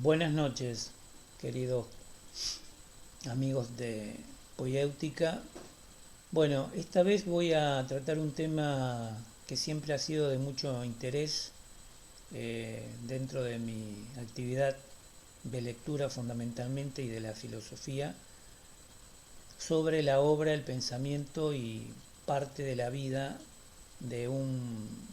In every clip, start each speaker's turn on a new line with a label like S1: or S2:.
S1: Buenas noches, queridos amigos de Poyéutica. Bueno, esta vez voy a tratar un tema que siempre ha sido de mucho interés dentro de mi actividad de lectura fundamentalmente y de la filosofía, sobre la obra, el pensamiento y parte de la vida de un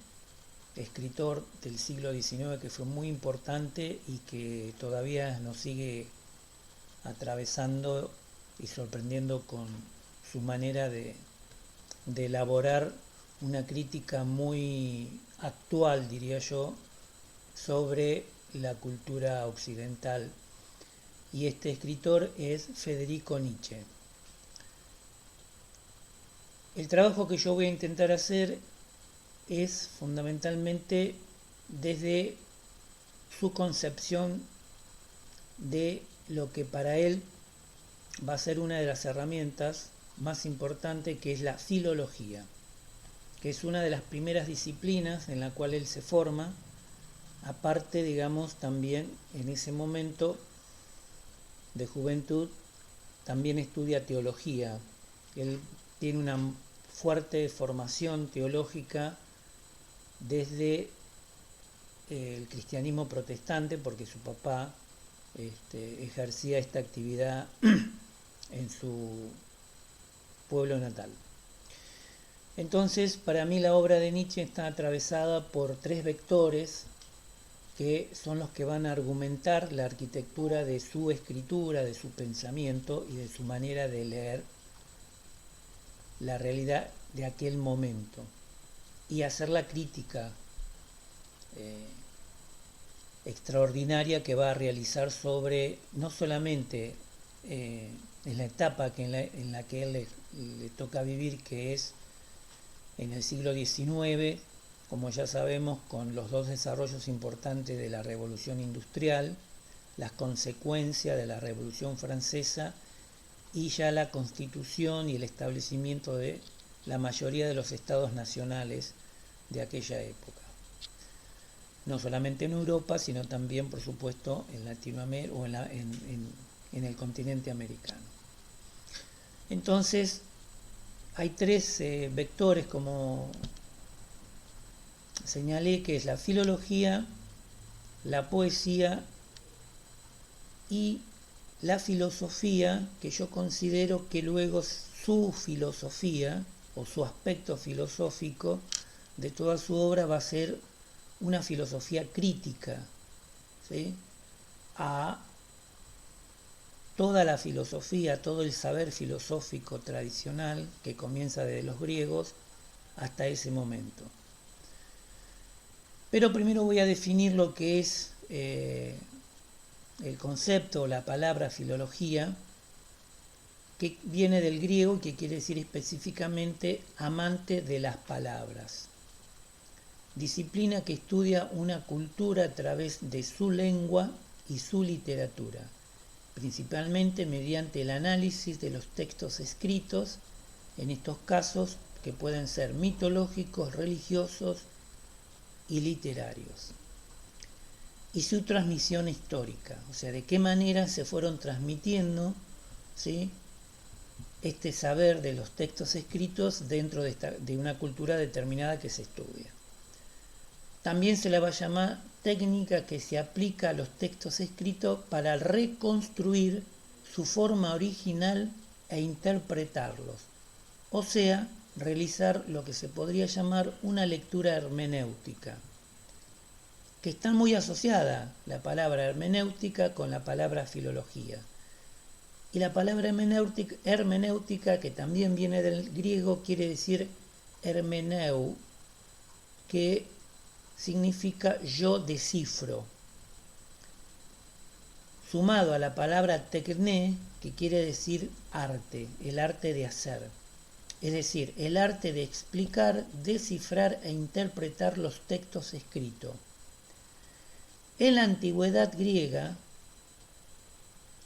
S1: escritor del siglo XIX que fue muy importante y que todavía nos sigue atravesando y sorprendiendo con su manera de elaborar una crítica muy actual, diría yo, sobre la cultura occidental. Y este escritor es Federico Nietzsche. El trabajo que yo voy a intentar hacer es fundamentalmente desde su concepción de lo que para él va a ser una de las herramientas más importantes, que es la filología, que es una de las primeras disciplinas en la cual él se forma. Aparte, digamos, también en ese momento de juventud también estudia teología. Él tiene una fuerte formación teológica desde el cristianismo protestante, porque su papá ejercía esta actividad en su pueblo natal. Entonces, para mí la obra de Nietzsche está atravesada por tres vectores que son los que van a argumentar la arquitectura de su escritura, de su pensamiento y de su manera de leer la realidad de aquel momento y hacer la crítica eh, extraordinaria que va a realizar sobre no solamente en la etapa en la que él le toca vivir, que es en el siglo XIX, como ya sabemos, con los dos desarrollos importantes de la Revolución Industrial, las consecuencias de la Revolución Francesa y ya la constitución y el establecimiento de la mayoría de los estados nacionales de aquella época. No solamente en Europa, sino también, por supuesto, en Latinoamérica o en el continente americano. Entonces, hay tres vectores, como señalé, que es la filología, la poesía y la filosofía, que yo considero que luego su filosofía o su aspecto filosófico de toda su obra va a ser una filosofía crítica, ¿sí?, a toda la filosofía, todo el saber filosófico tradicional que comienza desde los griegos hasta ese momento. Pero primero voy a definir lo que es el concepto o la palabra filología, que viene del griego y que quiere decir específicamente amante de las palabras. Disciplina que estudia una cultura a través de su lengua y su literatura, principalmente mediante el análisis de los textos escritos, en estos casos que pueden ser mitológicos, religiosos y literarios. Y su transmisión histórica, o sea, de qué manera se fueron transmitiendo, ¿sí?, este saber de los textos escritos dentro de una cultura determinada que se estudia. También se la va a llamar técnica que se aplica a los textos escritos para reconstruir su forma original e interpretarlos, o sea, realizar lo que se podría llamar una lectura hermenéutica, que está muy asociada la palabra hermenéutica con la palabra filología. Y la palabra hermenéutica, que también viene del griego, quiere decir hermeneu, que significa yo descifro, sumado a la palabra tekné, que quiere decir arte, el arte de hacer, es decir, el arte de explicar, descifrar e interpretar los textos escritos. En la antigüedad griega,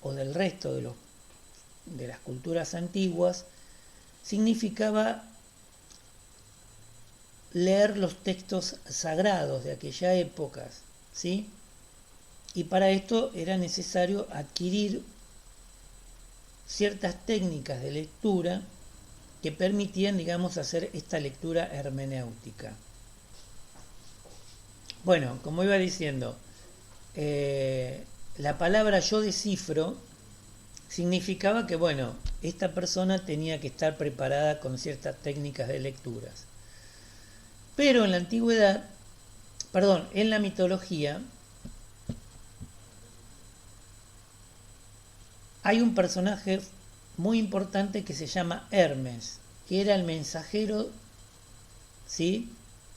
S1: o del resto de las culturas antiguas, significaba leer los textos sagrados de aquella época, ¿sí?, Y para esto era necesario adquirir ciertas técnicas de lectura que permitían, digamos, hacer esta lectura hermenéutica. Bueno, como iba diciendo, la palabra yo descifro significaba que, bueno, esta persona tenía que estar preparada con ciertas técnicas de lecturas. Pero en la antigüedad, perdón, en la mitología, hay un personaje muy importante que se llama Hermes, que era el mensajero, ¿sí?,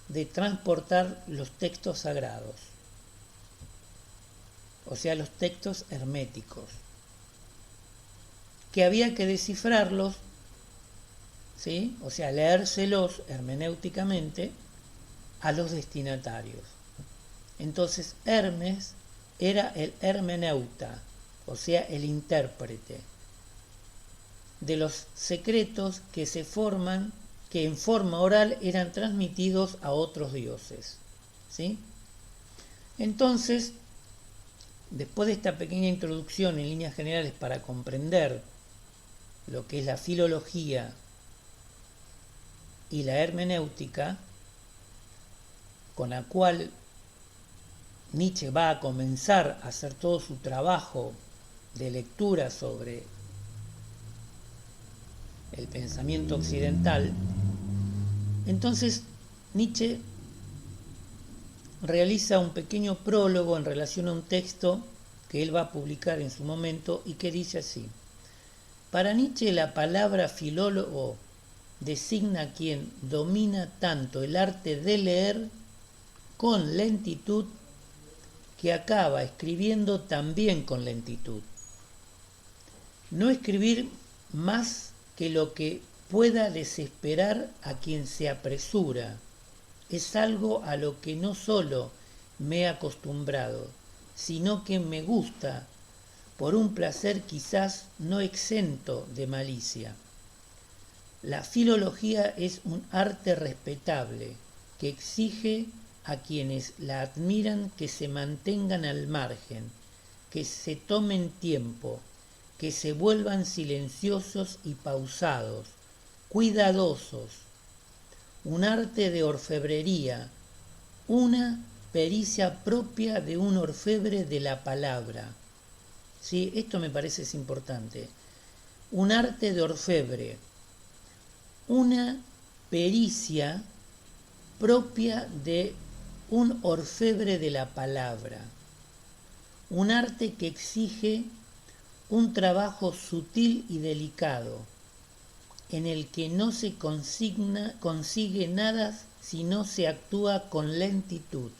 S1: de transportar los textos sagrados, o sea, los textos herméticos, que había que descifrarlos, ¿sí?, o sea, leérselos hermenéuticamente a los destinatarios. Entonces Hermes era el hermeneuta, o sea, el intérprete de los secretos que se forman, que en forma oral eran transmitidos a otros dioses, ¿sí? Entonces, después de esta pequeña introducción en líneas generales para comprender lo que es la filología y la hermenéutica, con la cual Nietzsche va a comenzar a hacer todo su trabajo de lectura sobre el pensamiento occidental, entonces Nietzsche realiza un pequeño prólogo en relación a un texto que él va a publicar en su momento y que dice así: para Nietzsche la palabra filólogo designa a quien domina tanto el arte de leer con lentitud que acaba escribiendo también con lentitud. No escribir más que lo que pueda desesperar a quien se apresura es algo a lo que no solo me he acostumbrado, sino que me gusta por un placer quizás no exento de malicia. La filología es un arte respetable que exige a quienes la admiran que se mantengan al margen, que se tomen tiempo, que se vuelvan silenciosos y pausados, cuidadosos, un arte de orfebrería, una pericia propia de un orfebre de la palabra. ¿Sí? Esto me parece es importante. Un arte de orfebre, una pericia propia de un orfebre de la palabra, un arte que exige un trabajo sutil y delicado, en el que no se consigue nada si no se actúa con lentitud.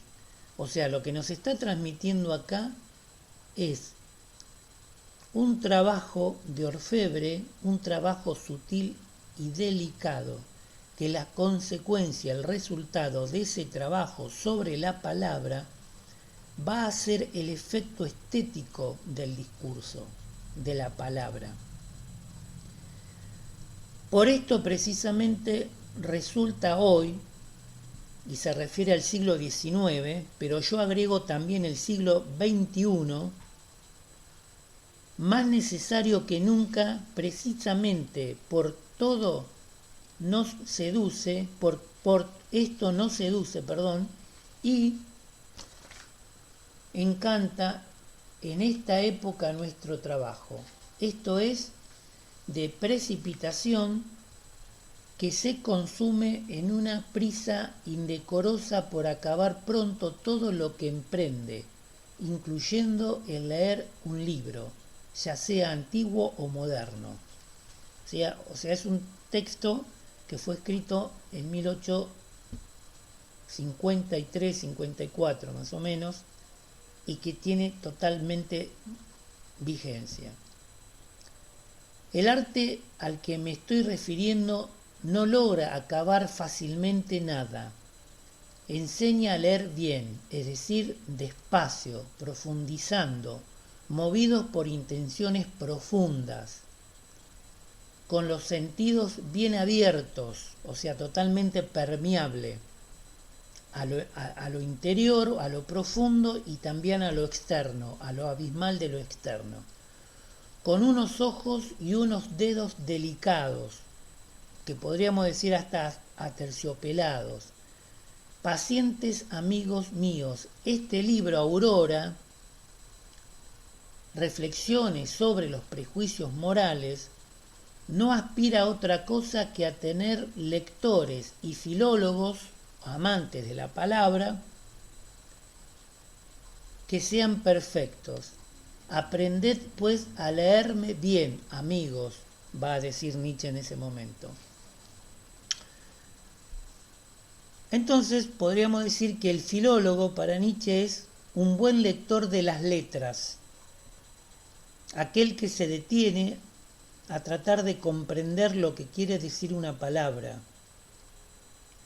S1: O sea, lo que nos está transmitiendo acá es un trabajo de orfebre, un trabajo sutil y delicado, que la consecuencia, el resultado de ese trabajo sobre la palabra va a ser el efecto estético del discurso, de la palabra. Por esto precisamente resulta hoy, y se refiere al siglo XIX, pero yo agrego también el siglo XXI, más necesario que nunca, precisamente por todo nos seduce, por esto nos seduce, y encanta en esta época nuestro trabajo. Esto es de precipitación que se consume en una prisa indecorosa por acabar pronto todo lo que emprende, incluyendo el leer un libro, ya sea antiguo o moderno. O sea, es un texto que fue escrito en 1853-54 más o menos, y que tiene totalmente vigencia. El arte al que me estoy refiriendo no logra acabar fácilmente nada. Enseña a leer bien, es decir, despacio, profundizando, movidos por intenciones profundas, con los sentidos bien abiertos, o sea, totalmente permeable, a lo interior, a lo profundo y también a lo externo, a lo abismal de lo externo, con unos ojos y unos dedos delicados, que podríamos decir hasta aterciopelados. Pacientes amigos míos, este libro Aurora, Reflexiones sobre los prejuicios morales, no aspira a otra cosa que a tener lectores y filólogos, amantes de la palabra, que sean perfectos. Aprended pues a leerme bien, amigos, va a decir Nietzsche en ese momento. Entonces podríamos decir que el filólogo para Nietzsche es un buen lector de las letras, aquel que se detiene a tratar de comprender lo que quiere decir una palabra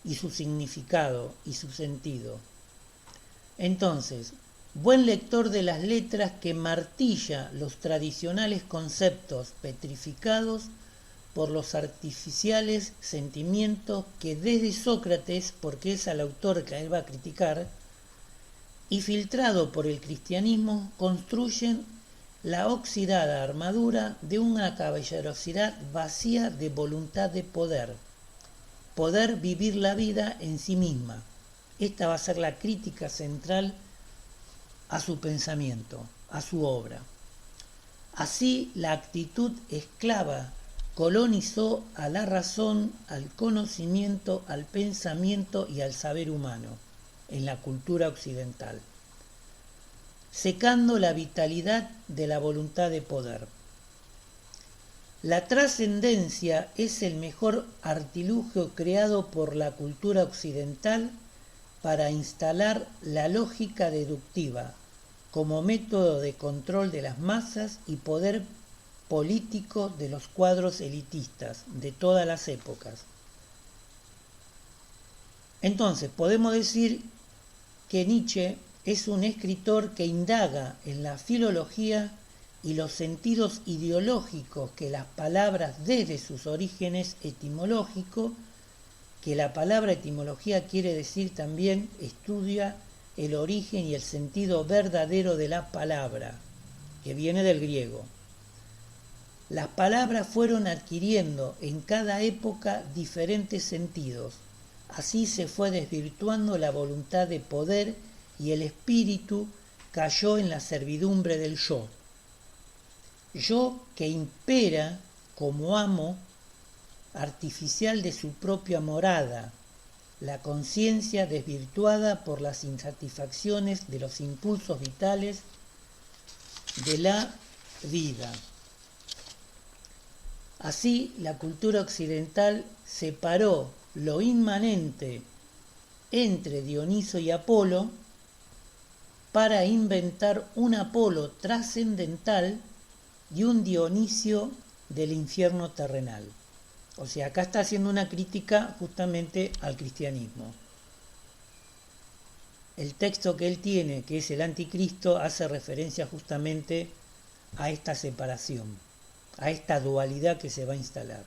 S1: y su significado y su sentido. Entonces, buen lector de las letras que martilla los tradicionales conceptos petrificados por los artificiales sentimientos que desde Sócrates, porque es al autor que él va a criticar, y filtrado por el cristianismo, construyen la oxidada armadura de una caballerosidad vacía de voluntad de poder vivir la vida en sí misma. Esta va a ser la crítica central a su pensamiento, a su obra. Así, la actitud esclava colonizó a la razón, al conocimiento, al pensamiento y al saber humano en la cultura occidental, secando la vitalidad de la voluntad de poder. La trascendencia es el mejor artilugio creado por la cultura occidental para instalar la lógica deductiva como método de control de las masas y poder político de los cuadros elitistas de todas las épocas. Entonces, podemos decir que Nietzsche es un escritor que indaga en la filología y los sentidos ideológicos que las palabras desde sus orígenes etimológicos, que la palabra etimología quiere decir también estudia el origen y el sentido verdadero de la palabra, que viene del griego. Las palabras fueron adquiriendo en cada época diferentes sentidos. Así se fue desvirtuando la voluntad de poder y el espíritu cayó en la servidumbre del yo. Yo que impera como amo artificial de su propia morada, la conciencia desvirtuada por las insatisfacciones de los impulsos vitales de la vida. Así, la cultura occidental separó lo inmanente entre Dioniso y Apolo para inventar un Apolo trascendental y un Dionisio del infierno terrenal. O sea, acá está haciendo una crítica justamente al cristianismo. El texto que él tiene, que es el Anticristo, hace referencia justamente a esta separación, a esta dualidad que se va a instalar,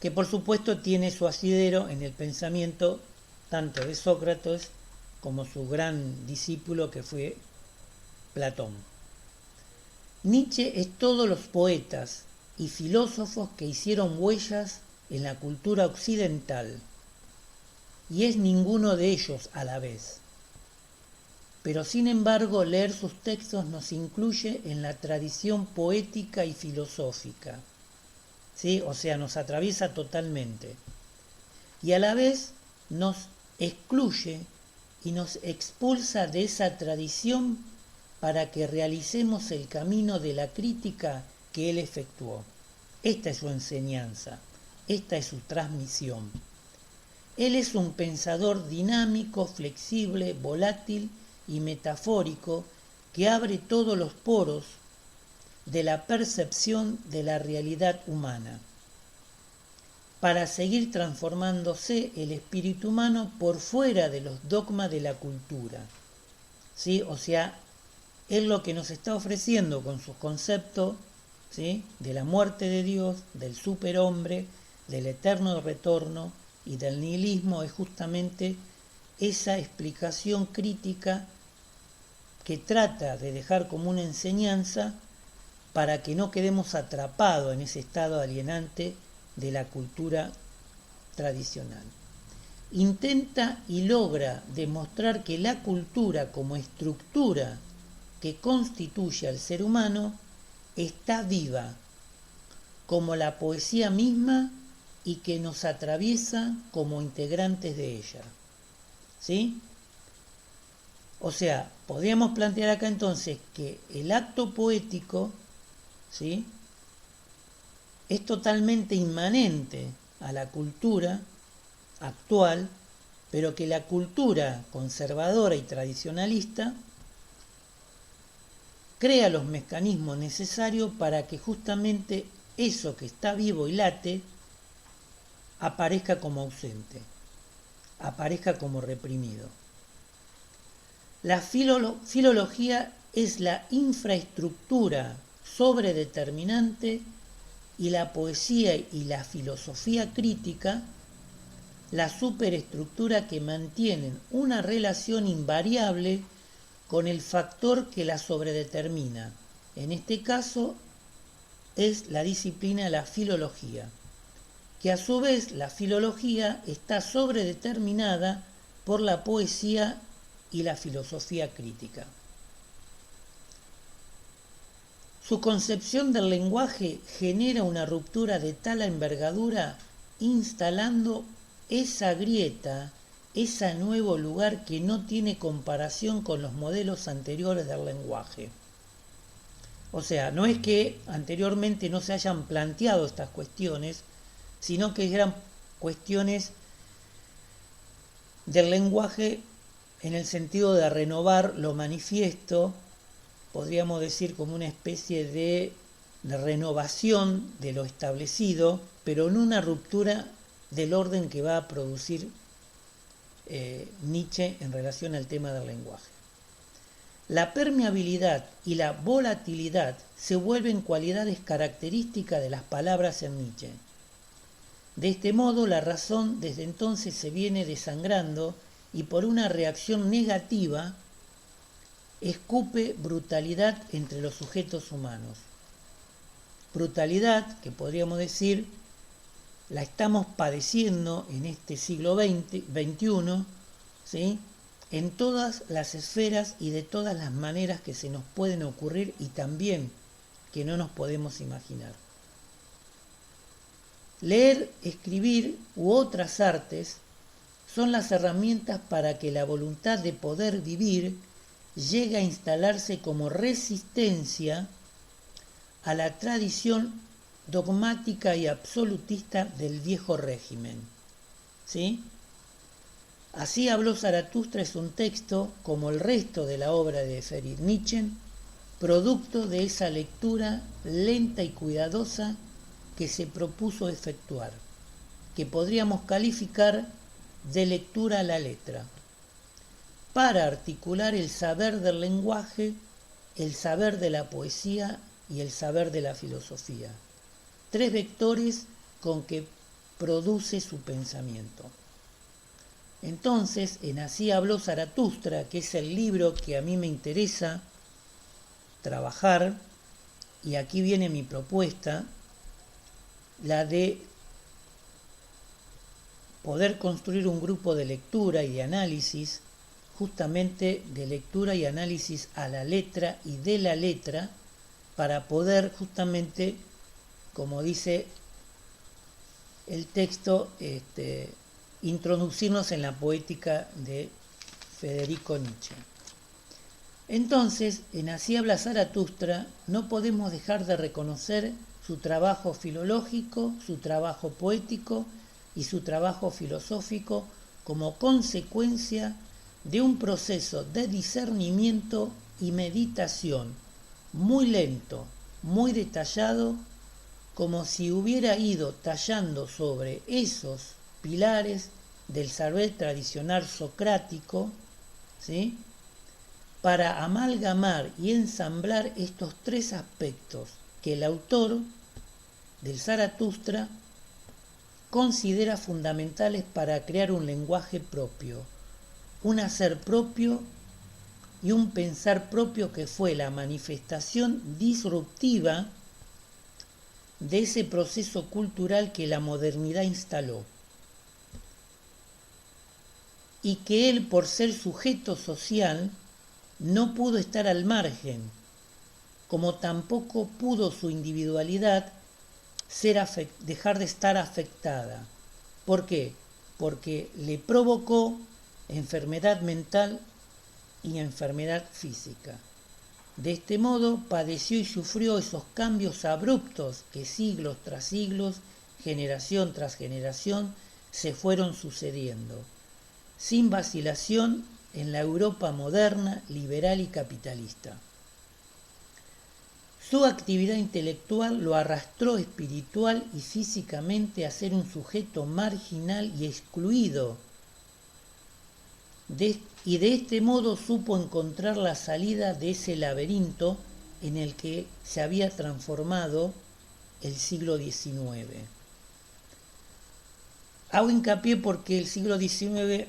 S1: que por supuesto tiene su asidero en el pensamiento tanto de Sócrates como su gran discípulo que fue Platón. Nietzsche es todos los poetas y filósofos que hicieron huellas en la cultura occidental, y es ninguno de ellos a la vez. Pero sin embargo, leer sus textos nos incluye en la tradición poética y filosófica, ¿sí? O sea, nos atraviesa totalmente. Y a la vez nos excluye y nos expulsa de esa tradición para que realicemos el camino de la crítica que él efectuó. Esta es su enseñanza, esta es su transmisión. Él es un pensador dinámico, flexible, volátil y metafórico que abre todos los poros de la percepción de la realidad humana para seguir transformándose el espíritu humano por fuera de los dogmas de la cultura. ¿Sí? O sea, él lo que nos está ofreciendo con sus conceptos, ¿sí?, de la muerte de Dios, del superhombre, del eterno retorno y del nihilismo es justamente esa explicación crítica que trata de dejar como una enseñanza para que no quedemos atrapados en ese estado alienante de la cultura tradicional. Intenta y logra demostrar que la cultura como estructura que constituye al ser humano está viva, como la poesía misma, y que nos atraviesa como integrantes de ella. ¿Sí? O sea, podríamos plantear acá entonces que el acto poético, ¿sí?, es totalmente inmanente a la cultura actual, pero que la cultura conservadora y tradicionalista crea los mecanismos necesarios para que justamente eso que está vivo y late aparezca como ausente, aparezca como reprimido. La filología es la infraestructura sobredeterminante y la poesía y la filosofía crítica la superestructura que mantienen una relación invariable con el factor que la sobredetermina. En este caso es la disciplina de la filología, que a su vez la filología está sobredeterminada por la poesía y la filosofía crítica. Su concepción del lenguaje genera una ruptura de tal envergadura, instalando esa grieta, ese nuevo lugar que no tiene comparación con los modelos anteriores del lenguaje. O sea, no es que anteriormente no se hayan planteado estas cuestiones, sino que eran cuestiones del lenguaje en el sentido de renovar lo manifiesto, podríamos decir como una especie de renovación de lo establecido, pero en una ruptura del orden que va a producir Nietzsche en relación al tema del lenguaje. La permeabilidad y la volatilidad se vuelven cualidades características de las palabras en Nietzsche. De este modo, la razón desde entonces se viene desangrando y por una reacción negativa escupe brutalidad entre los sujetos humanos. Brutalidad que podríamos decir la estamos padeciendo en este siglo XXI, ¿sí?, en todas las esferas y de todas las maneras que se nos pueden ocurrir y también que no nos podemos imaginar. Leer, escribir u otras artes son las herramientas para que la voluntad de poder vivir llegue a instalarse como resistencia a la tradición dogmática y absolutista del viejo régimen. ¿Sí? Así habló Zaratustra es un texto, como el resto de la obra de Friedrich Nietzsche, producto de esa lectura lenta y cuidadosa que se propuso efectuar, que podríamos calificar de lectura a la letra, para articular el saber del lenguaje, el saber de la poesía y el saber de la filosofía, tres vectores con que produce su pensamiento. Entonces, en Así habló Zaratustra, que es el libro que a mí me interesa trabajar, y aquí viene mi propuesta, la de poder construir un grupo de lectura y de análisis, justamente de lectura y análisis a la letra y de la letra, para poder justamente, como dice el texto, introducirnos en la poética de Federico Nietzsche. Entonces, en Así habla Zaratustra, no podemos dejar de reconocer su trabajo filológico, su trabajo poético y su trabajo filosófico como consecuencia de un proceso de discernimiento y meditación muy lento, muy detallado, como si hubiera ido tallando sobre esos pilares del saber tradicional socrático, ¿sí?, para amalgamar y ensamblar estos tres aspectos que el autor del Zaratustra considera fundamentales para crear un lenguaje propio, un hacer propio y un pensar propio que fue la manifestación disruptiva de ese proceso cultural que la modernidad instaló, y que él, por ser sujeto social, no pudo estar al margen, como tampoco pudo su individualidad dejar de estar afectada. ¿Por qué? Porque le provocó enfermedad mental y enfermedad física. De este modo padeció y sufrió esos cambios abruptos que siglos tras siglos, generación tras generación, se fueron sucediendo, sin vacilación, en la Europa moderna, liberal y capitalista. Su actividad intelectual lo arrastró espiritual y físicamente a ser un sujeto marginal y excluido, y de este modo supo encontrar la salida de ese laberinto en el que se había transformado el siglo XIX. Hago hincapié porque el siglo XIX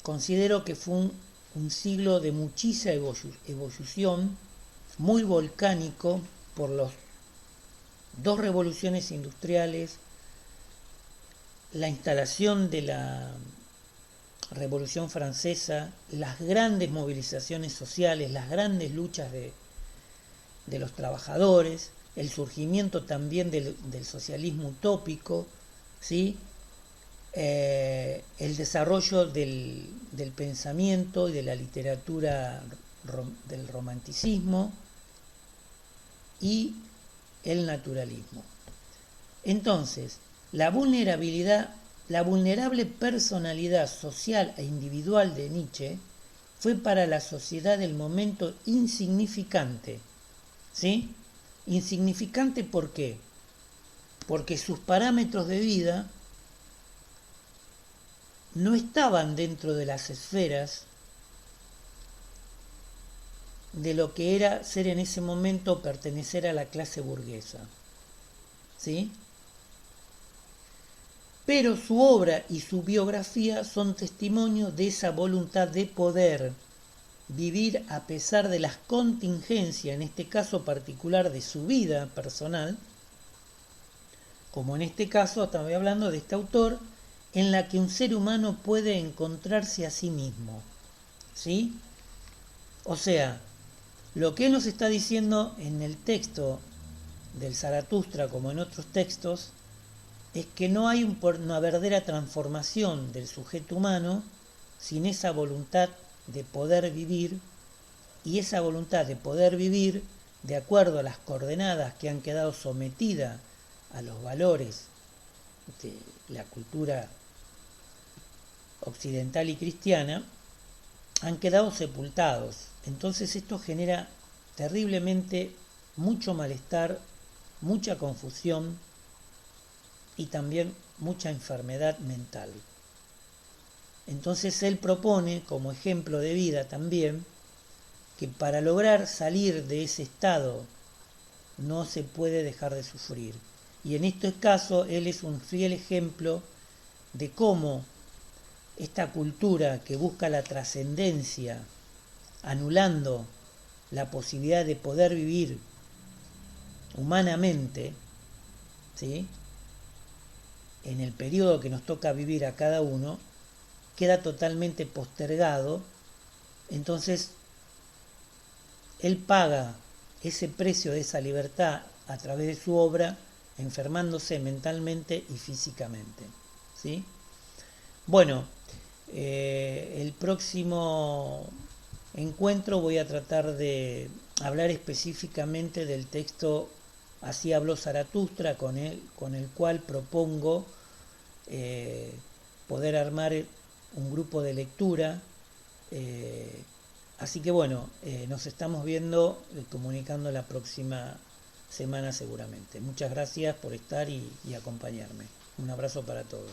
S1: considero que fue un siglo de muchísima evolución, muy volcánico por las dos revoluciones industriales, la instalación de la Revolución Francesa, las grandes movilizaciones sociales, las grandes luchas de los trabajadores, el surgimiento también del socialismo utópico, ¿sí? El desarrollo del pensamiento y de la literatura del romanticismo y el naturalismo. Entonces, la vulnerable personalidad social e individual de Nietzsche fue para la sociedad del momento insignificante. ¿Sí? Insignificante, ¿por qué? Porque sus parámetros de vida no estaban dentro de las esferas de lo que era ser en ese momento pertenecer a la clase burguesa. ¿Sí? Pero su obra y su biografía son testimonio de esa voluntad de poder vivir a pesar de las contingencias, en este caso particular de su vida personal, como en este caso estamos hablando de este autor, en la que un ser humano puede encontrarse a sí mismo. ¿Sí? O sea, lo que él nos está diciendo en el texto del Zaratustra, como en otros textos, es que no hay una verdadera transformación del sujeto humano sin esa voluntad de poder vivir, y esa voluntad de poder vivir de acuerdo a las coordenadas que han quedado sometidas a los valores de la cultura occidental y cristiana, han quedado sepultados. Entonces esto genera terriblemente mucho malestar, mucha confusión y también mucha enfermedad mental. Entonces él propone como ejemplo de vida también que para lograr salir de ese estado no se puede dejar de sufrir. Y en este caso él es un fiel ejemplo de cómo esta cultura que busca la trascendencia, anulando la posibilidad de poder vivir humanamente, ¿sí?, en el periodo que nos toca vivir a cada uno, queda totalmente postergado. Entonces él paga ese precio de esa libertad a través de su obra, enfermándose mentalmente y físicamente. ¿Sí? Bueno, el próximo encuentro voy a tratar de hablar específicamente del texto Así habló Zaratustra, con el cual propongo poder armar un grupo de lectura. Así que bueno, nos estamos viendo, comunicando la próxima semana seguramente. Muchas gracias por estar y acompañarme. Un abrazo para todos.